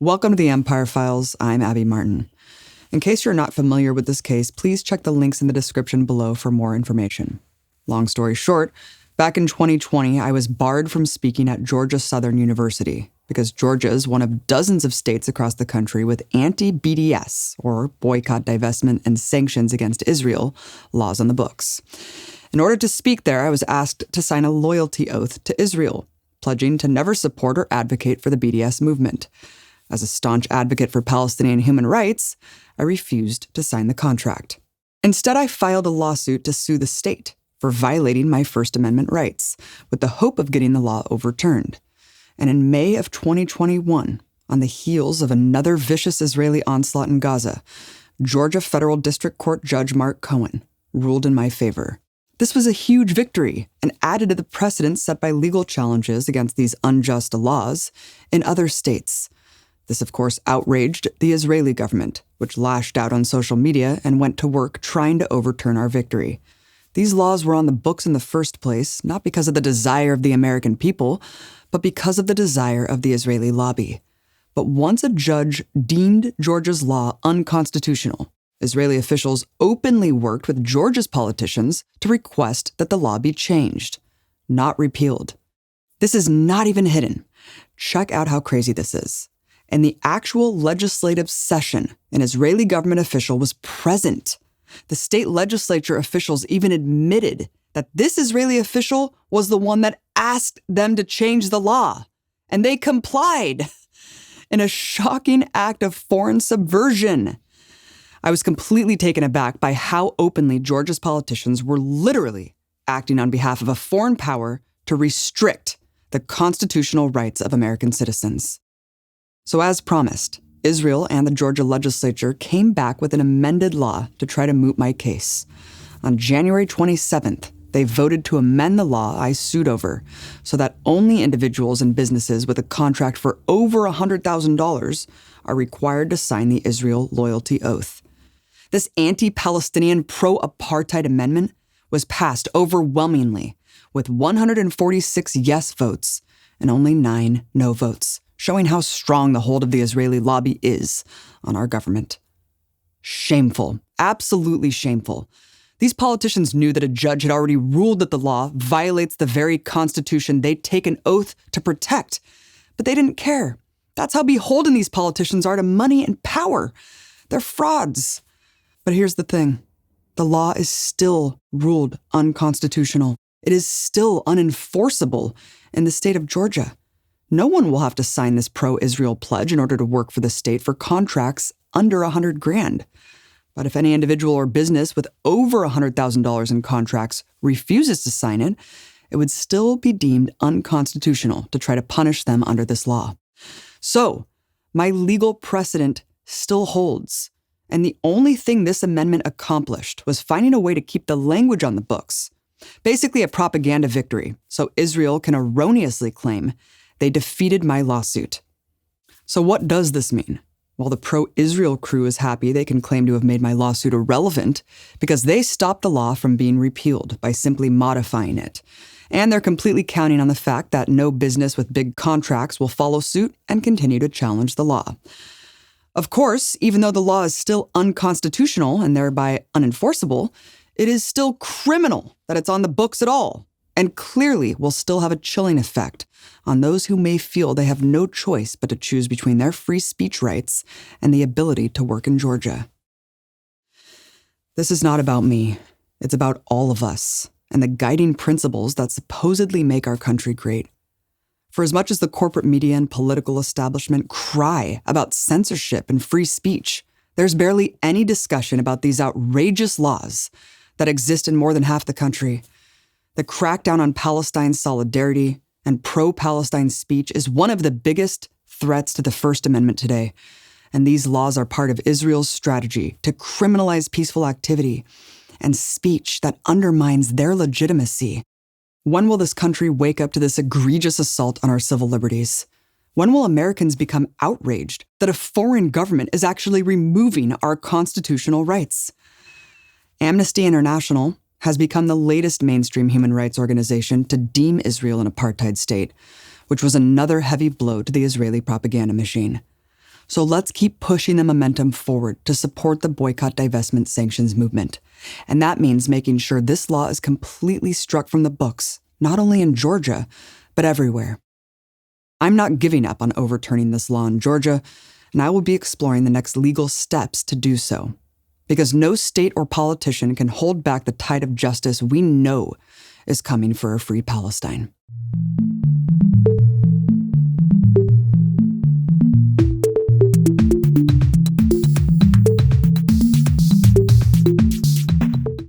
Welcome to the Empire Files. I'm Abby Martin. In case you're not familiar with this case, please check the links in the description below for more information. Long story short, back in 2020, I was barred from speaking at Georgia Southern University because Georgia is one of dozens of states across the country with anti-BDS, or boycott, divestment, and sanctions against Israel, laws on the books. In order to speak there, I was asked to sign a loyalty oath to Israel, pledging to never support or advocate for the BDS movement. As a staunch advocate for Palestinian human rights, I refused to sign the contract. Instead, I filed a lawsuit to sue the state for violating my First Amendment rights, with the hope of getting the law overturned. And in May of 2021, on the heels of another vicious Israeli onslaught in Gaza, Georgia Federal District Court Judge Mark Cohen ruled in my favor. This was a huge victory and added to the precedent set by legal challenges against these unjust laws in other states. This, of course, outraged the Israeli government, which lashed out on social media and went to work trying to overturn our victory. These laws were on the books in the first place, not because of the desire of the American people, but because of the desire of the Israeli lobby. But once a judge deemed Georgia's law unconstitutional, Israeli officials openly worked with Georgia's politicians to request that the law be changed, not repealed. This is not even hidden. Check out how crazy this is. In the actual legislative session, an Israeli government official was present. The state legislature officials even admitted that this Israeli official was the one that asked them to change the law, and they complied in a shocking act of foreign subversion. I was completely taken aback by how openly Georgia's politicians were literally acting on behalf of a foreign power to restrict the constitutional rights of American citizens. So as promised, Israel and the Georgia legislature came back with an amended law to try to moot my case. On January 27th, they voted to amend the law I sued over so that only individuals and businesses with a contract for over $100,000 are required to sign the Israel loyalty oath. This anti-Palestinian pro-apartheid amendment was passed overwhelmingly with 146 yes votes and only 9 no votes, showing how strong the hold of the Israeli lobby is on our government. Shameful. Absolutely shameful. These politicians knew that a judge had already ruled that the law violates the very Constitution they take an oath to protect, but they didn't care. That's how beholden these politicians are to money and power. They're frauds. But here's the thing. The law is still ruled unconstitutional. It is still unenforceable in the state of Georgia. No one will have to sign this pro-Israel pledge in order to work for the state for contracts under $100,000. But if any individual or business with over $100,000 in contracts refuses to sign it, it would still be deemed unconstitutional to try to punish them under this law. So, my legal precedent still holds. And the only thing this amendment accomplished was finding a way to keep the language on the books. Basically a propaganda victory, so Israel can erroneously claim they defeated my lawsuit. So what does this mean? While the pro-Israel crew is happy they can claim to have made my lawsuit irrelevant because they stopped the law from being repealed by simply modifying it. And they're completely counting on the fact that no business with big contracts will follow suit and continue to challenge the law. Of course, even though the law is still unconstitutional and thereby unenforceable, it is still criminal that it's on the books at all, and clearly will still have a chilling effect on those who may feel they have no choice but to choose between their free speech rights and the ability to work in Georgia. This is not about me. It's about all of us and the guiding principles that supposedly make our country great. For as much as the corporate media and political establishment cry about censorship and free speech, there's barely any discussion about these outrageous laws that exist in more than half the country. The crackdown on Palestine solidarity and pro-Palestine speech is one of the biggest threats to the First Amendment today, and these laws are part of Israel's strategy to criminalize peaceful activity and speech that undermines their legitimacy. When will this country wake up to this egregious assault on our civil liberties? When will Americans become outraged that a foreign government is actually removing our constitutional rights? Amnesty International has become the latest mainstream human rights organization to deem Israel an apartheid state, which was another heavy blow to the Israeli propaganda machine. So let's keep pushing the momentum forward to support the boycott, divestment, sanctions movement. And that means making sure this law is completely struck from the books, not only in Georgia, but everywhere. I'm not giving up on overturning this law in Georgia, and I will be exploring the next legal steps to do so. Because no state or politician can hold back the tide of justice we know is coming for a free Palestine.